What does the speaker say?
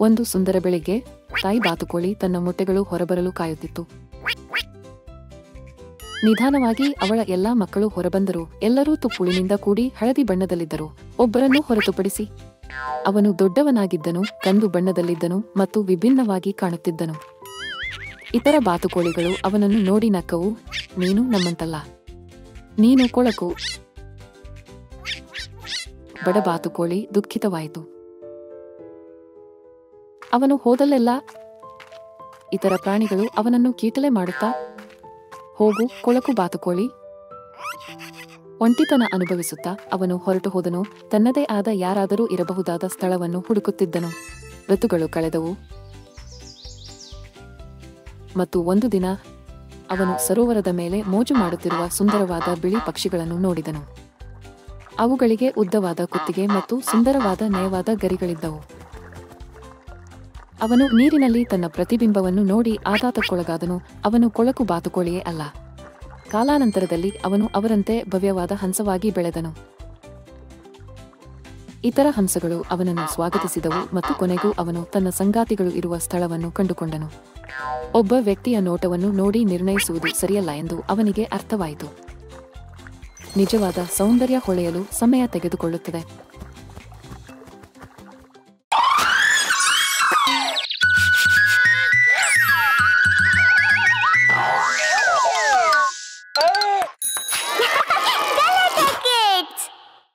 ಒಂದು ಸುಂದರ ಬೆಳಿಗ್ಗೆ ತಾಯಿ ಬಾತುಕೋಳಿ ತನ್ನ ಮೊಟ್ಟೆಗಳು ಹೊರಬರಲು ಕಾಯುತ್ತಿತ್ತು. ನಿಧಾನವಾಗಿ ಅವಳ ಎಲ್ಲಾ ಮಕ್ಕಳು ಹೊರಬಂದರು. ಎಲ್ಲರೂ ತುಪ್ಪುಳಿನಿಂದ ಕೂಡಿ ಹಳದಿ ಬಣ್ಣದಲ್ಲಿದ್ದರು. ಒಬ್ಬರನ್ನು ಹೊರತುಪಡಿಸಿ ಅವನು ದೊಡ್ಡವನಾಗಿದ್ದನು, ಕಂದು ಬಣ್ಣದಲ್ಲಿದ್ದನು ಮತ್ತು ವಿಭಿನ್ನವಾಗಿ ಕಾಣುತ್ತಿದ್ದನು. ಇತರ ಬಾತುಕೋಳಿಗಳು ಅವನನ್ನು ನೋಡಿ ನಕ್ಕವು. ನೀನು ನಮ್ಮಂತಲ್ಲ, ನೀನು ಕೊಳಕು. ಬಡ ಬಾತುಕೋಳಿ ದುಃಖಿತವಾಯಿತು. ಅವನು ಹೋದಲ್ಲೆಲ್ಲ ಇತರ ಪ್ರಾಣಿಗಳು ಅವನನ್ನು ಕೀಟಲೆ ಮಾಡುತ್ತಾ, ಹೋಗು ಕೊಳಕು ಬಾತುಕೋಳಿ. ಒಂಟಿತನ ಅನುಭವಿಸುತ್ತಾ ಅವನು ಹೊರಟು ಹೋದನು. ತನ್ನದೇ ಆದ ಯಾರಾದರೂ ಇರಬಹುದಾದ ಸ್ಥಳವನ್ನು ಹುಡುಕುತ್ತಿದ್ದನು. ಋತುಗಳು ಕಳೆದವು ಮತ್ತು ಒಂದು ದಿನ ಅವನು ಸರೋವರದ ಮೇಲೆ ಮೋಜು ಮಾಡುತ್ತಿರುವ ಸುಂದರವಾದ ಬಿಳಿ ಪಕ್ಷಿಗಳನ್ನು ನೋಡಿದನು. ಅವುಗಳಿಗೆ ಉದ್ದವಾದ ಕುತ್ತಿಗೆ ಮತ್ತು ಸುಂದರವಾದ ನಯವಾದ ಗರಿಗಳಿದ್ದವು. ಅವನು ನೀರಿನಲ್ಲಿ ತನ್ನ ಪ್ರತಿಬಿಂಬವನ್ನು ನೋಡಿ ಆಘಾತಕ್ಕೊಳಗಾದನು. ಅವನು ಕೊಳಕು ಬಾತುಕೋಳಿಯೇ ಅಲ್ಲ. ಕಾಲಾನಂತರದಲ್ಲಿ ಅವನು ಅವರಂತೆ ಭವ್ಯವಾದ ಹಂಸವಾಗಿ ಬೆಳೆದನು. ಇತರ ಹಂಸಗಳು ಅವನನ್ನು ಸ್ವಾಗತಿಸಿದವು ಮತ್ತು ಕೊನೆಗೂ ಅವನು ತನ್ನ ಸಂಗಾತಿಗಳು ಇರುವ ಸ್ಥಳವನ್ನು ಕಂಡುಕೊಂಡನು. ಒಬ್ಬ ವ್ಯಕ್ತಿಯ ನೋಟವನ್ನು ನೋಡಿ ನಿರ್ಣಯಿಸುವುದು ಸರಿಯಲ್ಲ ಎಂದು ಅವನಿಗೆ ಅರ್ಥವಾಯಿತು. ನಿಜವಾದ ಸೌಂದರ್ಯ ಹೊಳೆಯಲು ಸಮಯ ತೆಗೆದುಕೊಳ್ಳುತ್ತದೆ.